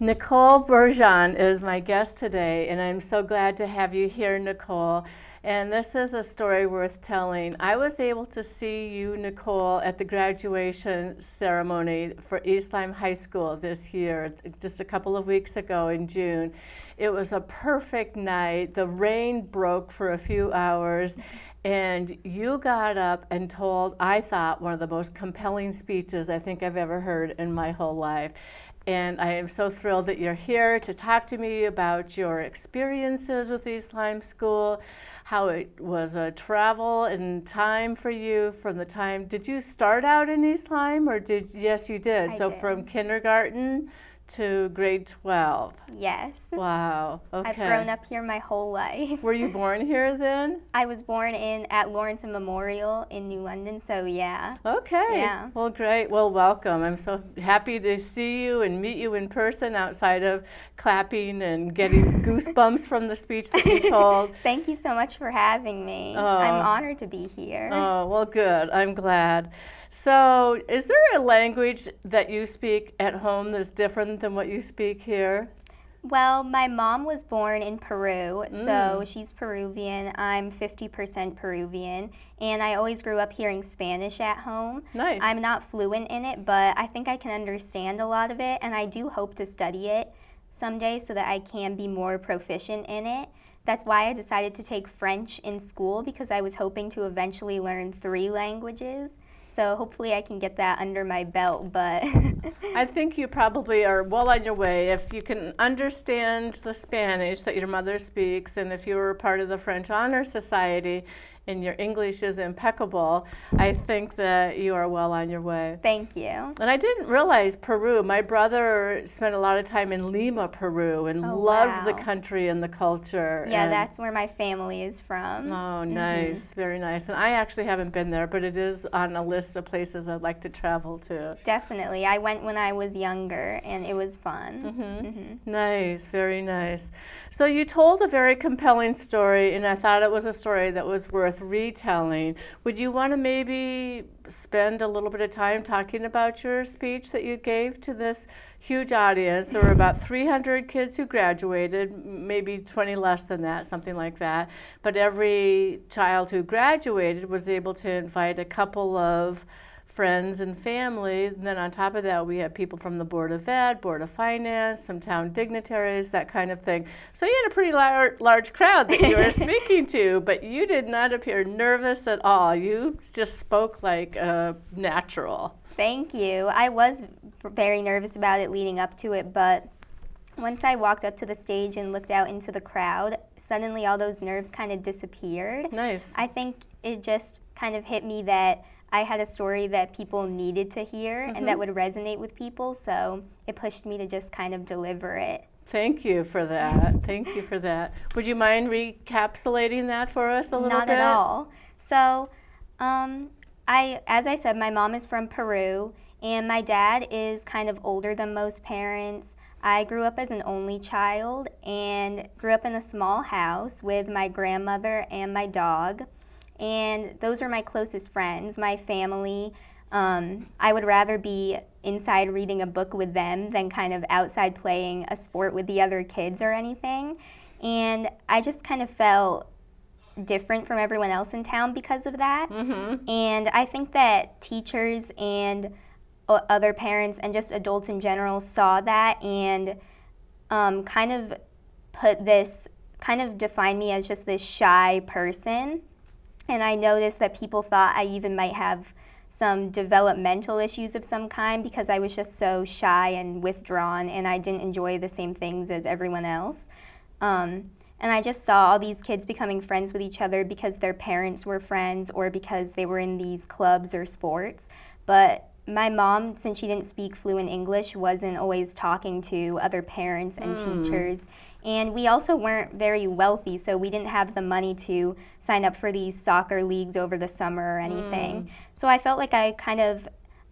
Nicole Burgon is my guest today, and I'm so glad to have you here, Nicole. And this is a story worth telling. I was able to see you, Nicole, at the graduation ceremony for East Lyme High School this year, just a couple of weeks ago in June. It was a perfect night. The rain broke for a few hours, and you got up and told, I thought, one of the most compelling speeches I think I've ever heard in my whole life. And I am so thrilled that you're here to talk to me about your experiences with East Lyme School, how it was a travel and time for you from the time. Did you start out in East Lyme, or did? Yes, you did. I so did. From kindergarten to grade 12. Yes. Wow. Okay. I've grown up here my whole life. Were you born here then? I was born at Lawrence and Memorial in New London, so yeah. Okay. Yeah. Well, great. Well, welcome. I'm so happy to see you and meet you in person outside of clapping and getting goosebumps from the speech that you told. Thank you so much for having me. Oh. I'm honored to be here. Oh, well, good. I'm glad. So, is there a language that you speak at home that's different than what you speak here? Well, my mom was born in Peru, so she's Peruvian. I'm 50% Peruvian, and I always grew up hearing Spanish at home. Nice. I'm not fluent in it, but I think I can understand a lot of it, and I do hope to study it someday so that I can be more proficient in it. That's why I decided to take French in school, because I was hoping to eventually learn 3 languages. So hopefully I can get that under my belt, but I think you probably are well on your way. If you can understand the Spanish that your mother speaks, and if you were part of the French Honor Society and your English is impeccable, I think that you are well on your way. Thank you. And I didn't realize Peru. My brother spent a lot of time in Lima, Peru, and loved the wow. country and the culture. Yeah, and that's where my family is from. Oh, nice. Very nice. And I actually haven't been there, but it is on a list of places I'd like to travel to. Definitely. I went when I was younger, and it was fun. Nice. Very nice. So you told a very compelling story, and I thought it was a story that was worth retelling. Would you want to maybe spend a little bit of time talking about your speech that you gave to this huge audience? There were about 300 kids who graduated, maybe 20 less than that, something like that. But every child who graduated was able to invite a couple of friends and family. And then on top of that, we had people from the Board of Ed, Board of Finance, some town dignitaries, that kind of thing. So you had a pretty large crowd that you were speaking to, but you did not appear nervous at all. You just spoke like natural. Thank you. I was very nervous about it leading up to it, but once I walked up to the stage and looked out into the crowd, suddenly all those nerves kind of disappeared. Nice. I think it just kind of hit me that I had a story that people needed to hear and that would resonate with people, so it pushed me to just kind of deliver it. Thank you for that. Thank you for that. Would you mind recapitulating that for us a little bit? Not at all. So, as I said, my mom is from Peru, and my dad is kind of older than most parents. I grew up as an only child and grew up in a small house with my grandmother and my dog. And those are my closest friends, my family. I would rather be inside reading a book with them than kind of outside playing a sport with the other kids or anything. And I just kind of felt different from everyone else in town because of that. And I think that teachers and other parents and just adults in general saw that and kind of defined me as just this shy person. And I noticed that people thought I even might have some developmental issues of some kind because I was just so shy and withdrawn, and I didn't enjoy the same things as everyone else. And I just saw all these kids becoming friends with each other because their parents were friends or because they were in these clubs or sports. But my mom, since she didn't speak fluent English, wasn't always talking to other parents and teachers. And we also weren't very wealthy, so we didn't have the money to sign up for these soccer leagues over the summer or anything. So I felt like I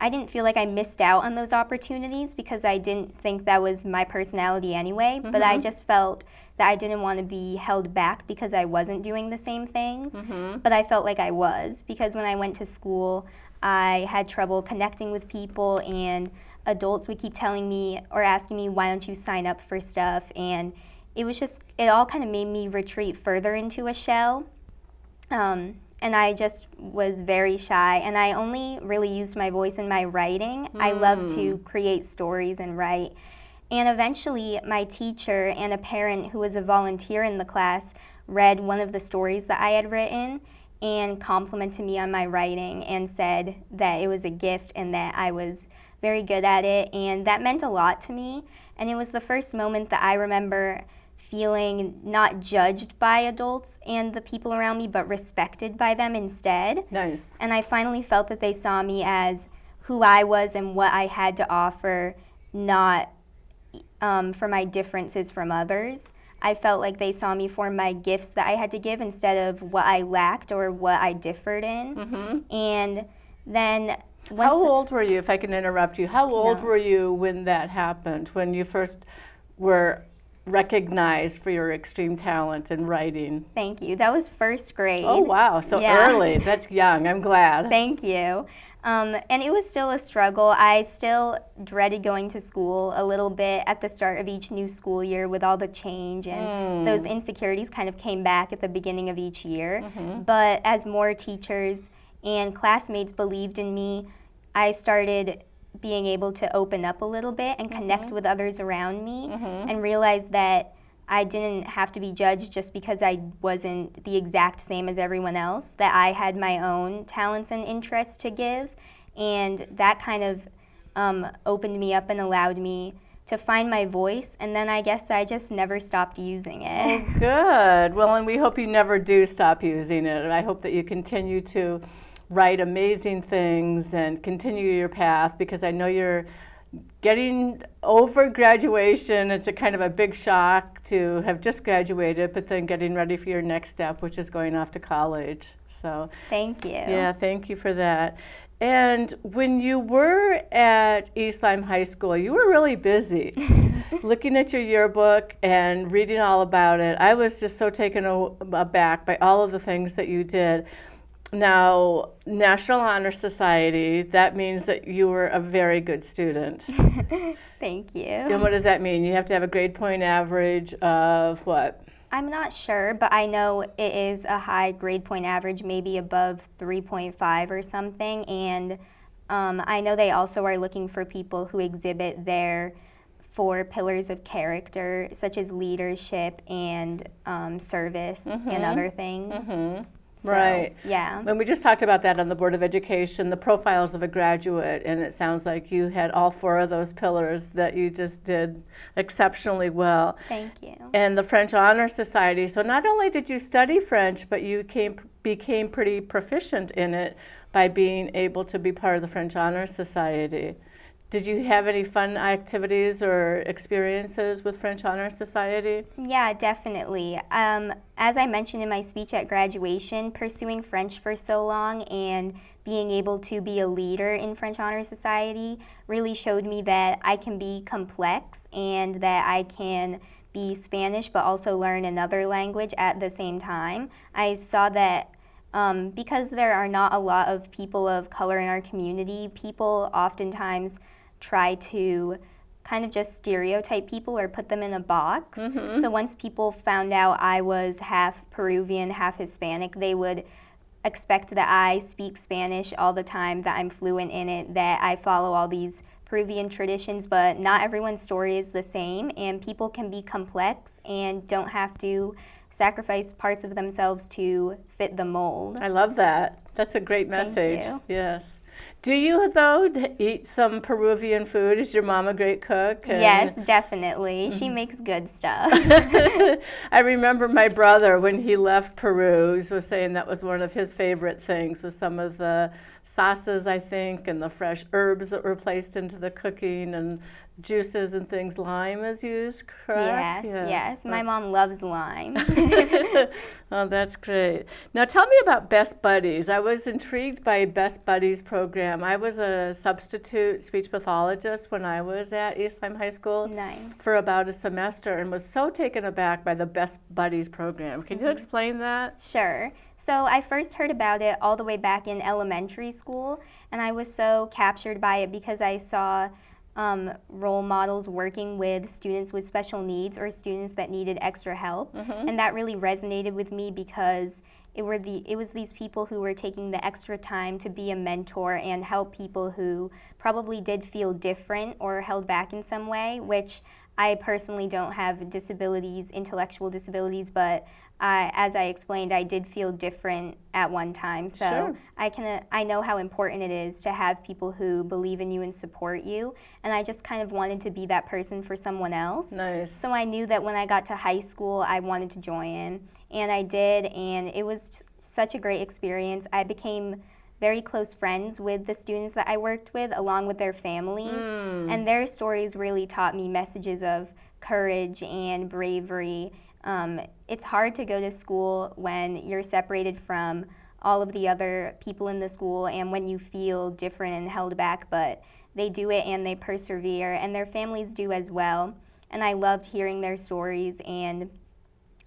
didn't feel like I missed out on those opportunities because I didn't think that was my personality anyway, but I just felt that I didn't want to be held back because I wasn't doing the same things. But I felt like I was, because when I went to school, I had trouble connecting with people, and adults would keep telling me or asking me, why don't you sign up for stuff? And it all kind of made me retreat further into a shell. And I just was very shy, and I only really used my voice in my writing. I love to create stories and write. And eventually, my teacher and a parent who was a volunteer in the class read one of the stories that I had written and complimented me on my writing and said that it was a gift and that I was very good at it, and that meant a lot to me. And it was the first moment that I remember feeling not judged by adults and the people around me, but respected by them instead. Nice. And I finally felt that they saw me as who I was and what I had to offer, not for my differences from others. I felt like they saw me for my gifts that I had to give instead of what I lacked or what I differed in. And then how old were you, if I can interrupt you? How old were you when that happened, when you first were recognized for your extreme talent in writing? Thank you. That was first grade. Oh, wow. So early. That's young. I'm glad. Thank you. And it was still a struggle. I still dreaded going to school a little bit at the start of each new school year with all the change, and those insecurities kind of came back at the beginning of each year. But as more teachers and classmates believed in me, I started being able to open up a little bit and connect with others around me and realize that I didn't have to be judged just because I wasn't the exact same as everyone else, that I had my own talents and interests to give, and that kind of opened me up and allowed me to find my voice, and then I guess I just never stopped using it. Oh, good. Well, and we hope you never do stop using it, and I hope that you continue to write amazing things and continue your path, because I know you're getting over graduation. It's a kind of a big shock to have just graduated, but then getting ready for your next step, which is going off to college. So thank you. Yeah, thank you for that. And when you were at East Lyme High School, you were really busy. Looking at your yearbook and reading all about it, I was just so taken aback by all of the things that you did. Now, National Honor Society, that means that you were a very good student. Thank you. And what does that mean? You have to have a grade point average of what? I'm not sure, but I know it is a high grade point average, maybe above 3.5 or something. And I know they also are looking for people who exhibit their 4 pillars of character, such as leadership and service and other things. So, right. Yeah. And we just talked about that on the Board of Education, the profiles of a graduate, and it sounds like you had all 4 of those pillars that you just did exceptionally well. Thank you. And the French Honor Society, so not only did you study French, but you became pretty proficient in it by being able to be part of the French Honor Society. Did you have any fun activities or experiences with French Honor Society? Yeah, definitely. As I mentioned in my speech at graduation, pursuing French for so long and being able to be a leader in French Honor Society really showed me that I can be complex and that I can be Spanish but also learn another language at the same time. I saw that because there are not a lot of people of color in our community, people oftentimes try to kind of just stereotype people or put them in a box. So once people found out I was half Peruvian, half Hispanic, they would expect that I speak Spanish all the time, that I'm fluent in it, that I follow all these Peruvian traditions, but not everyone's story is the same, and people can be complex and don't have to sacrifice parts of themselves to fit the mold. I love that. That's a great message. Thank you. Yes. Do you, though, eat some Peruvian food? Is your mom a great cook? Yes, definitely. She makes good stuff. I remember my brother, when he left Peru, was saying that was one of his favorite things, was some of the sauces, I think, and the fresh herbs that were placed into the cooking, and juices and things. Lime is used, correct? Yes. My mom loves lime. Oh, that's great. Now tell me about Best Buddies. I was intrigued by Best Buddies program. I was a substitute speech pathologist when I was at East Lyme High School for about a semester, and was so taken aback by the Best Buddies program. Can you explain that? Sure. So I first heard about it all the way back in elementary school, and I was so captured by it because I saw role models working with students with special needs or students that needed extra help. And that really resonated with me because it was these people who were taking the extra time to be a mentor and help people who probably did feel different or held back in some way, which I personally don't have disabilities, intellectual disabilities, but as I explained, I did feel different at one time. So Sure. I know how important it is to have people who believe in you and support you, and I just kind of wanted to be that person for someone else. Nice. So I knew that when I got to high school, I wanted to join, and I did, and it was such a great experience. I became very close friends with the students that I worked with, along with their families, and their stories really taught me messages of courage and bravery. It's hard to go to school when you're separated from all of the other people in the school and when you feel different and held back, but they do it and they persevere, and their families do as well. And I loved hearing their stories, and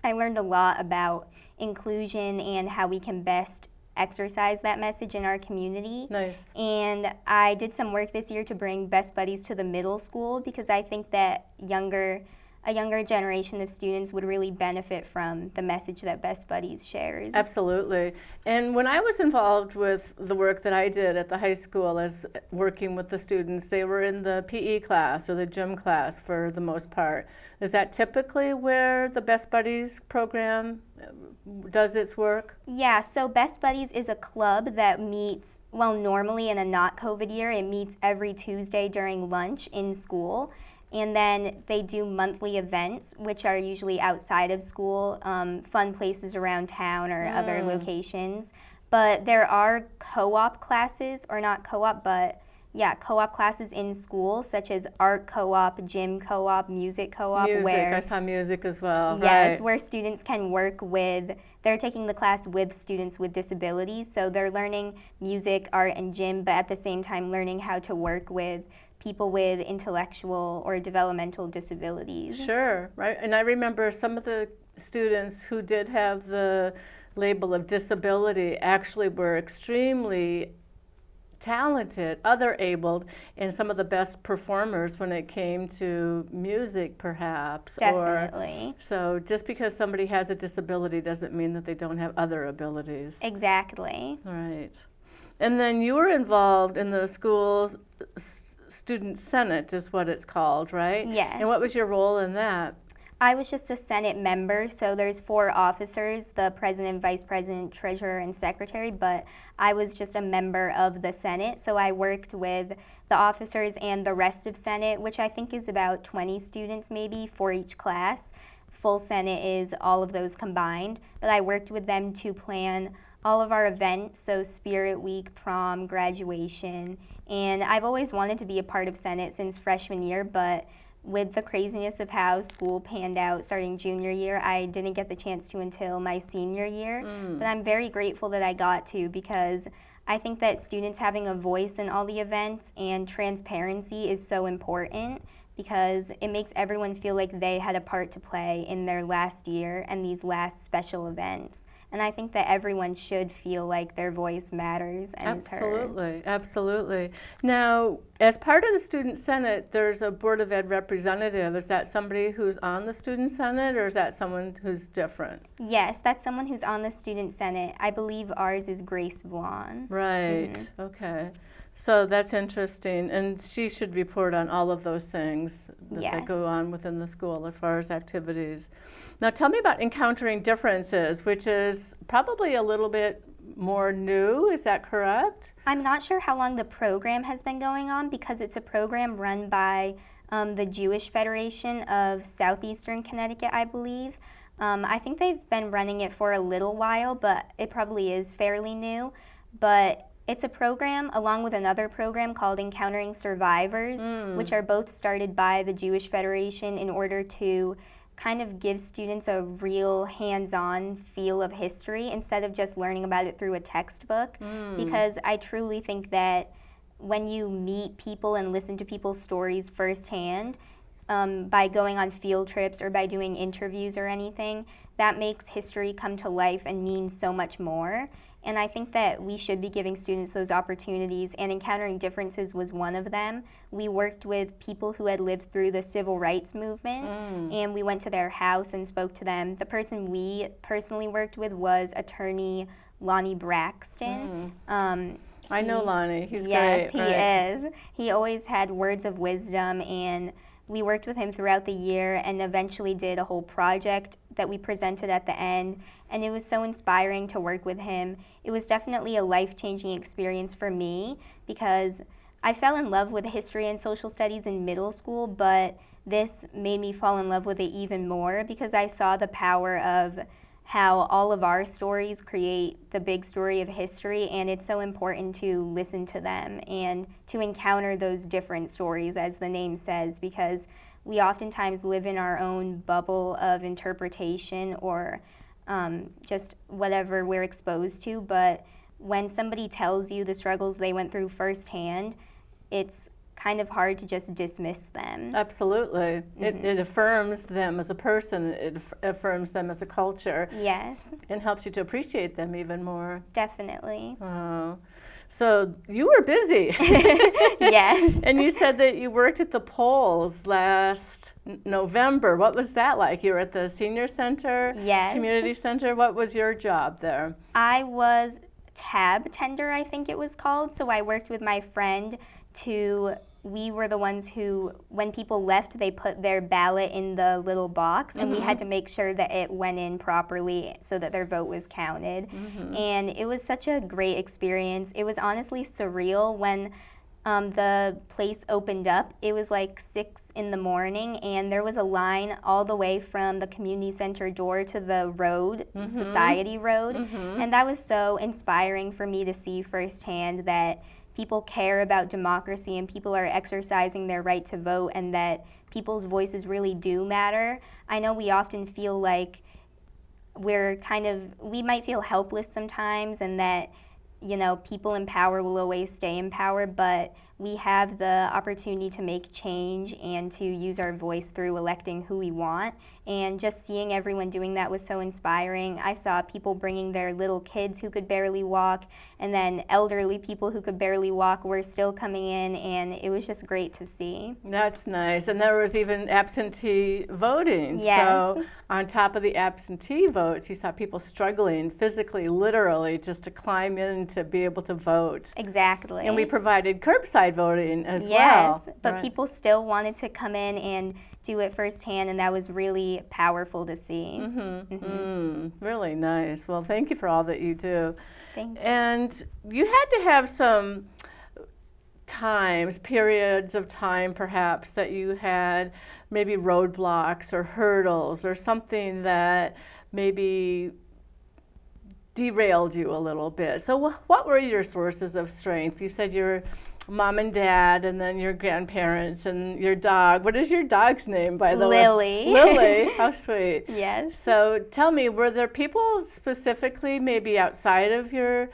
I learned a lot about inclusion and how we can best exercise that message in our community. Nice. And I did some work this year to bring Best Buddies to the middle school because I think that a younger generation of students would really benefit from the message that Best Buddies shares. Absolutely. And when I was involved with the work that I did at the high school as working with the students, they were in the PE class or the gym class for the most part. Is that typically where the Best Buddies program does its work? Yeah, so Best Buddies is a club that meets, well, normally in a not COVID year, it meets every Tuesday during lunch in school. And then they do monthly events, which are usually outside of school, fun places around town or other locations. But there are co-op classes, or not co-op, but co-op classes in school, such as art co-op, gym co-op, music co-op. I saw music as well. Yes, Right. where students can work with, they're taking the class with students with disabilities. So they're learning music, art, and gym, but at the same time learning how to work with people with intellectual or developmental disabilities. Sure, right. And I remember some of the students who did have the label of disability actually were extremely talented, other abled, and some of the best performers when it came to music, perhaps. Definitely. So just because somebody has a disability doesn't mean that they don't have other abilities. Exactly. Right. And then you were involved in the school's Student Senate is what it's called, right? Yes. And what was your role in that? I was just a Senate member, so there's 4 officers, the president, vice president, treasurer, and secretary, but I was just a member of the Senate, so I worked with the officers and the rest of Senate, which I think is about 20 students maybe for each class. Full Senate is all of those combined, but I worked with them to plan all of our events, so Spirit Week, prom, graduation, and I've always wanted to be a part of Senate since freshman year, but with the craziness of how school panned out starting junior year, I didn't get the chance to until my senior year, but I'm very grateful that I got to because I think that students having a voice in all the events and transparency is so important because it makes everyone feel like they had a part to play in their last year and these last special events. And I think that everyone should feel like their voice matters and is heard. Absolutely, absolutely. Now, as part of the Student Senate, there's a Board of Ed representative. Is that somebody who's on the Student Senate, or is that someone who's different? Yes, that's someone who's on the Student Senate. I believe ours is Grace Vaughn. Right, okay. So that's interesting, and she should report on all of those things that go on within the school as far as activities. Now tell me about Encountering Differences, which is probably a little bit more new, is that correct? I'm not sure how long the program has been going on because it's a program run by the Jewish Federation of Southeastern Connecticut, I believe. I think they've been running it for a little while, but it probably is fairly new. But it's a program along with another program called Encountering Survivors, which are both started by the Jewish Federation in order to kind of give students a real hands-on feel of history instead of just learning about it through a textbook. Because I truly think that when you meet people and listen to people's stories firsthand, by going on field trips or by doing interviews or anything, that makes history come to life and mean so much more. And I think that we should be giving students those opportunities, and encountering differences was one of them. We worked with people who had lived through the civil rights movement, and we went to their house and spoke to them. The person we personally worked with was attorney Lonnie Braxton. I know Lonnie. He's yes, great. Yes, he is. He always had words of wisdom, and we worked with him throughout the year and eventually did a whole project that we presented at the end, and it was so inspiring to work with him. It was definitely a life-changing experience for me because I fell in love with history and social studies in middle school, but this made me fall in love with it even more because I saw the power of how all of our stories create the big story of history, and it's so important to listen to them and to encounter those different stories, as the name says, because we oftentimes live in our own bubble of interpretation or just whatever we're exposed to, but when somebody tells you the struggles they went through firsthand, it's kind of hard to just dismiss them. Absolutely. It affirms them as a person, it affirms them as a culture. Yes. And helps you to appreciate them even more. Definitely. Oh. So you were busy. Yes. And you said that you worked at the polls last November. What was that like? You were at the senior center? Yes. Community center? What was your job there? I was tab tender, I think it was called. So I worked with my friend we were the ones who, when people left, they put their ballot in the little box, and we had to make sure that it went in properly so that their vote was counted. And it was such a great experience. It was honestly surreal when the place opened up. It was like 6 in the morning, and there was a line all the way from the community center door to the road, Society Road. And that was so inspiring for me to see firsthand that people care about democracy and people are exercising their right to vote and that people's voices really do matter. I know we often feel like we might feel helpless sometimes and that, people in power will always stay in power, but we have the opportunity to make change and to use our voice through electing who we want. And just seeing everyone doing that was so inspiring. I saw people bringing their little kids who could barely walk, and then elderly people who could barely walk were still coming in, and it was just great to see. That's nice. And there was even absentee voting. Yes. So on top of the absentee votes, you saw people struggling physically, literally, just to climb in to be able to vote. Exactly. And we provided curbside voting as well. Yes, but right. people still wanted to come in and do it firsthand, and that was really powerful to see. Really nice. Well, thank you for all that you do. Thank you. And you had to have some periods of time perhaps, that you had maybe roadblocks or hurdles or something that maybe derailed you a little bit. So what were your sources of strength? You said your mom and dad, and then your grandparents and your dog. What is your dog's name, by the Lily. way? Lily. How sweet. Yes. So tell me, were there people specifically maybe outside of your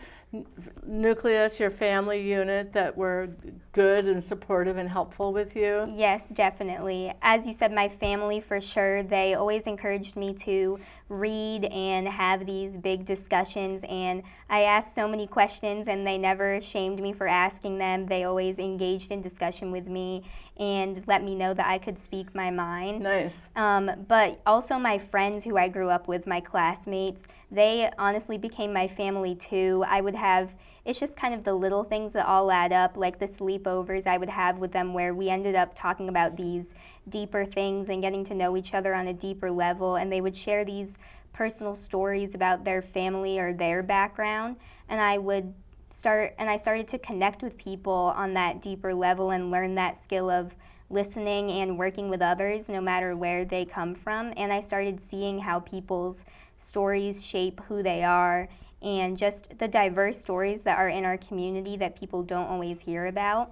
nucleus, your family unit, that were good and supportive and helpful with you? Yes, definitely. As you said, my family for sure, they always encouraged me to read and have these big discussions, and I asked so many questions and they never shamed me for asking them. They always engaged in discussion with me and let me know that I could speak my mind. Nice. But also my friends who I grew up with, my classmates, they honestly became my family too. It's just kind of the little things that all add up, like the sleepovers I would have with them where we ended up talking about these deeper things and getting to know each other on a deeper level, and they would share these personal stories about their family or their background, and I started to connect with people on that deeper level and learn that skill of listening and working with others no matter where they come from, and I started seeing how people's stories shape who they are and just the diverse stories that are in our community that people don't always hear about.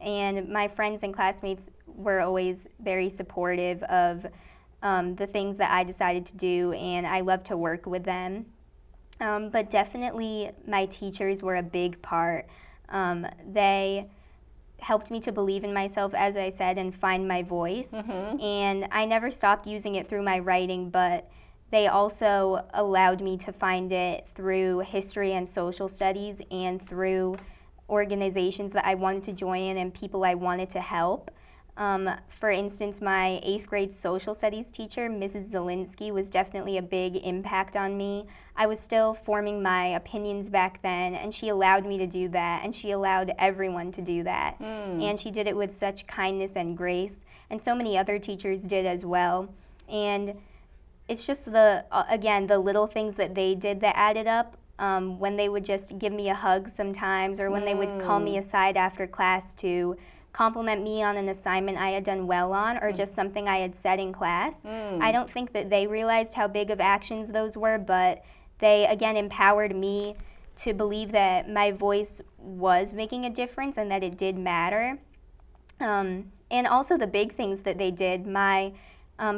And my friends and classmates were always very supportive of the things that I decided to do, and I love to work with them. But definitely my teachers were a big part. They helped me to believe in myself, as I said, and find my voice. And I never stopped using it through my writing, but they also allowed me to find it through history and social studies and through organizations that I wanted to join and people I wanted to help. For instance, my 8th grade social studies teacher, Mrs. Zielinski, was definitely a big impact on me. I was still forming my opinions back then, and she allowed me to do that, and she allowed everyone to do that. And she did it with such kindness and grace, and so many other teachers did as well. And it's just again, the little things that they did that added up. When they would just give me a hug sometimes, or when they would call me aside after class to compliment me on an assignment I had done well on, or just something I had said in class. I don't think that they realized how big of actions those were, but they, again, empowered me to believe that my voice was making a difference and that it did matter. And also the big things that they did. My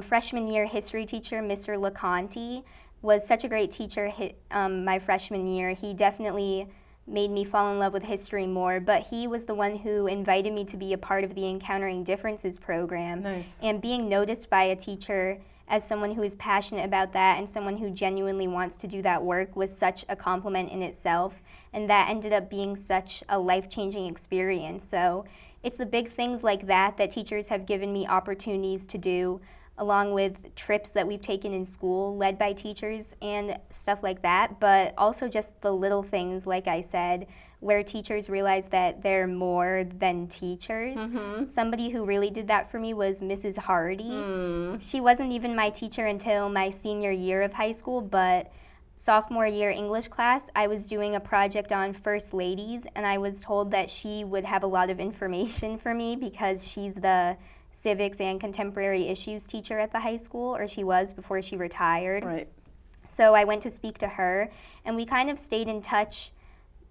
freshman year history teacher, Mr. LeConte, was such a great teacher my freshman year. He definitely made me fall in love with history more, but he was the one who invited me to be a part of the Encountering Differences program. Nice. And being noticed by a teacher as someone who is passionate about that and someone who genuinely wants to do that work was such a compliment in itself, and that ended up being such a life-changing experience. So it's the big things like that that teachers have given me opportunities to do, along with trips that we've taken in school led by teachers and stuff like that, but also just the little things, like I said, where teachers realize that they're more than teachers. Somebody who really did that for me was Mrs. Hardy. She wasn't even my teacher until my senior year of high school, but sophomore year English class, I was doing a project on First Ladies, and I was told that she would have a lot of information for me because she's the civics and contemporary issues teacher at the high school, or she was before she retired. Right. So I went to speak to her, and we kind of stayed in touch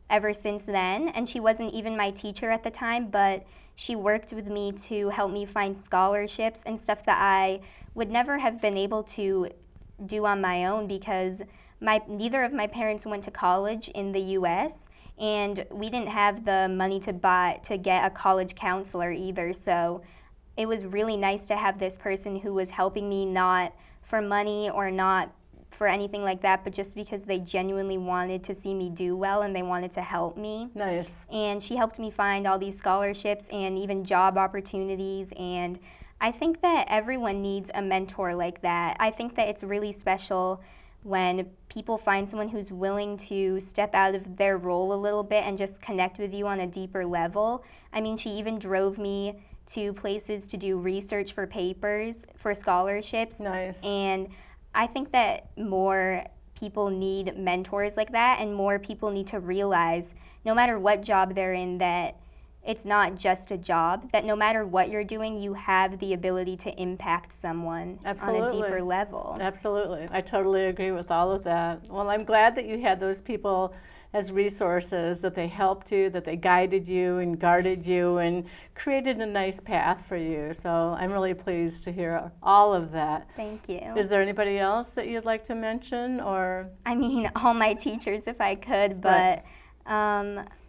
ever since then. And she wasn't even my teacher at the time, but she worked with me to help me find scholarships and stuff that I would never have been able to do on my own because neither of my parents went to college in the U.S., and we didn't have the money to get a college counselor either. So it was really nice to have this person who was helping me, not for money or not for anything like that, but just because they genuinely wanted to see me do well and they wanted to help me. Nice. And she helped me find all these scholarships and even job opportunities, and I think that everyone needs a mentor like that. I think that it's really special when people find someone who's willing to step out of their role a little bit and just connect with you on a deeper level. I mean, she even drove me to places to do research for papers, for scholarships. Nice. And I think that more people need mentors like that, and more people need to realize, no matter what job they're in, that it's not just a job, that no matter what you're doing, you have the ability to impact someone on a deeper level. Absolutely. I totally agree with all of that. Well, I'm glad that you had those people as resources, that they helped you, that they guided you and guarded you and created a nice path for you. So I'm really pleased to hear all of that. Thank you. Is there anybody else that you'd like to mention, or? I mean, all my teachers if I could, but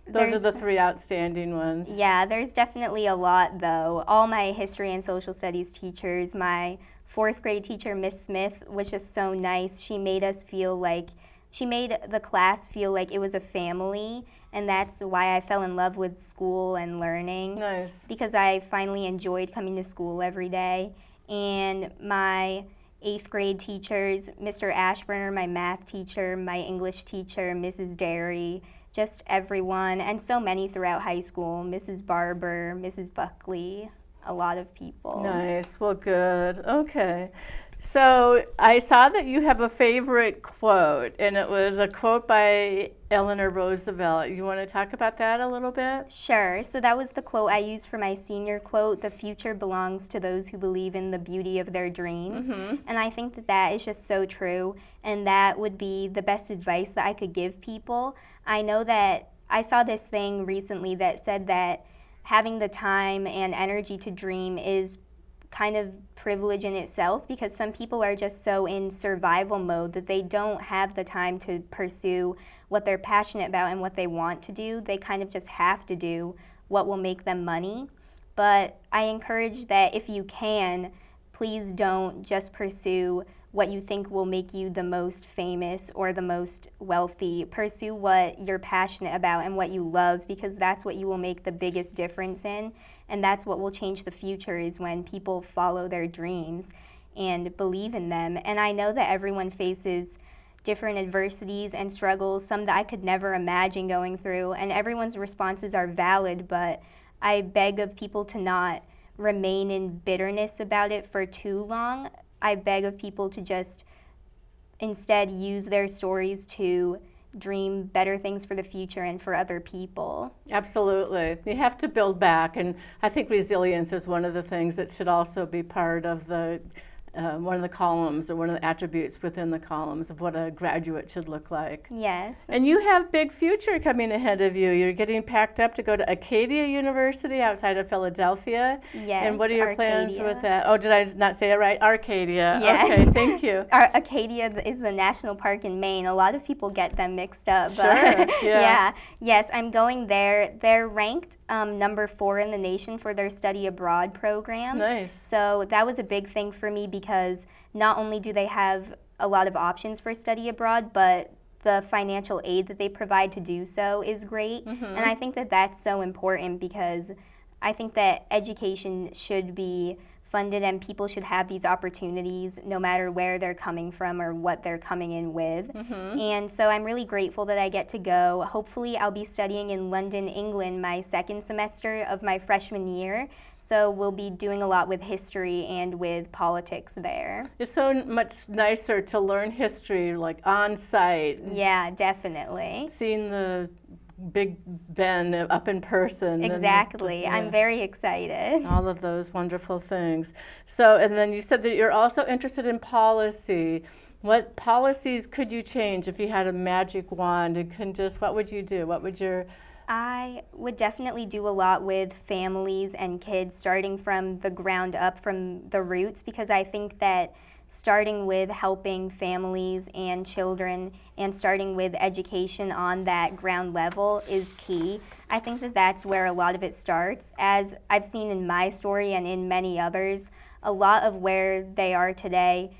those are the three outstanding ones. Yeah, there's definitely a lot though. All my history and social studies teachers, my 4th grade teacher, Miss Smith, was just so nice. She made the class feel like it was a family, and that's why I fell in love with school and learning. Nice. Because I finally enjoyed coming to school every day. And my 8th grade teachers, Mr. Ashburner, my math teacher, my English teacher, Mrs. Derry, just everyone, and so many throughout high school, Mrs. Barber, Mrs. Buckley, a lot of people. Nice. Well, good. Okay. So I saw that you have a favorite quote, and it was a quote by Eleanor Roosevelt. You want to talk about that a little bit? Sure. So that was the quote I used for my senior quote, "The future belongs to those who believe in the beauty of their dreams." And I think that that is just so true, and that would be the best advice that I could give people. I know that I saw this thing recently that said that having the time and energy to dream is kind of privilege in itself, because some people are just so in survival mode that they don't have the time to pursue what they're passionate about and what they want to do. They kind of just have to do what will make them money. But I encourage that if you can, please don't just pursue what you think will make you the most famous or the most wealthy. Pursue what you're passionate about and what you love, because that's what you will make the biggest difference in, and that's what will change the future, is when people follow their dreams and believe in them. And I know that everyone faces different adversities and struggles, some that I could never imagine going through, and everyone's responses are valid, but I beg of people to not remain in bitterness about it for too long. I beg of people to just instead use their stories to dream better things for the future and for other people. Absolutely. You have to build back, and I think resilience is one of the things that should also be part of the one of the columns, or one of the attributes within the columns of what a graduate should look like. Yes. And you have big future coming ahead of you. You're getting packed up to go to Acadia University outside of Philadelphia. Yes. And what are your plans Arcadia. with that? Oh, did I not say it right? Arcadia. Yes. Okay, thank you. Acadia is the national park in Maine. A lot of people get them mixed up. Sure, yeah. Yes, I'm going there. They're ranked number 4 in the nation for their study abroad program. Nice. So that was a big thing for me, because not only do they have a lot of options for study abroad, but the financial aid that they provide to do so is great. Mm-hmm. And I think that that's so important, because I think that education should be funded and people should have these opportunities no matter where they're coming from or what they're coming in with. Mm-hmm. And so I'm really grateful that I get to go. Hopefully I'll be studying in London, England my second semester of my freshman year. So we'll be doing a lot with history and with politics there. It's so much nicer to learn history like on site. Yeah, definitely. Seeing the Big Ben up in person. Exactly. And, I'm very excited. all of those wonderful things. So, and then you said that you're also interested in policy. What policies could you change if you had a magic wand and can just, what would you do? What would your... I would definitely do a lot with families and kids, starting from the ground up, from the roots, because I think that starting with helping families and children and starting with education on that ground level is key. I think that that's where a lot of it starts. As I've seen in my story and in many others, a lot of where they are today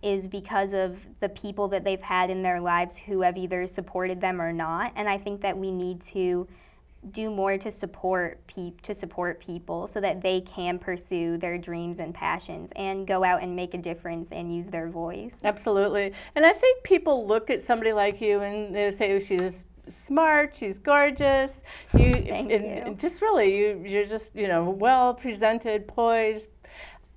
is because of the people that they've had in their lives who have either supported them or not. And I think that we need to do more to support people so that they can pursue their dreams and passions and go out and make a difference and use their voice. Absolutely. And I think people look at somebody like you and they say, oh, she's smart, she's gorgeous. Thank you. Just really, you're just, well presented, poised.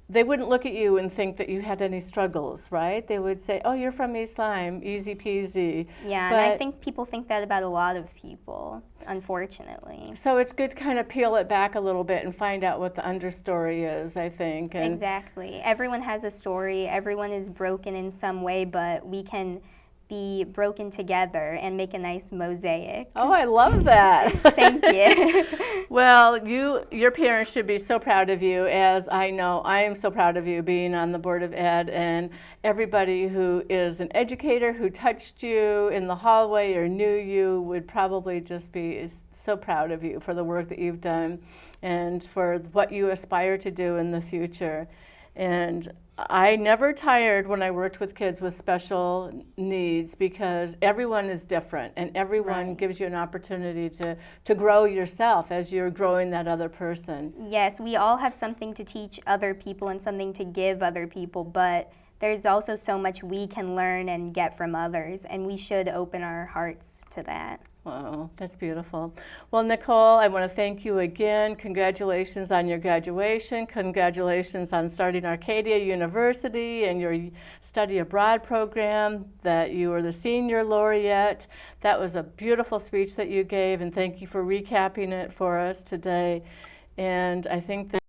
They wouldn't look at you and think that you had any struggles, right? They would say, oh, you're from East Lyme, easy peasy. Yeah, and I think people think that about a lot of people, unfortunately. So it's good to kind of peel it back a little bit and find out what the understory is, I think. And exactly. Everyone has a story. Everyone is broken in some way, but we can be broken together and make a nice mosaic. Oh, I love that. Thank you. Well, your parents should be so proud of you, as I know I am so proud of you being on the Board of Ed, and everybody who is an educator who touched you in the hallway or knew you would probably just be so proud of you for the work that you've done and for what you aspire to do in the future. And I never tired when I worked with kids with special needs, because everyone is different and everyone Right. gives you an opportunity to grow yourself as you're growing that other person. Yes, we all have something to teach other people and something to give other people, but there's also so much we can learn and get from others, and we should open our hearts to that. Wow, that's beautiful. Well, Nicole, I want to thank you again. Congratulations on your graduation. Congratulations on starting Arcadia University and your study abroad program, that you were the senior laureate. That was a beautiful speech that you gave, and thank you for recapping it for us today. And I think that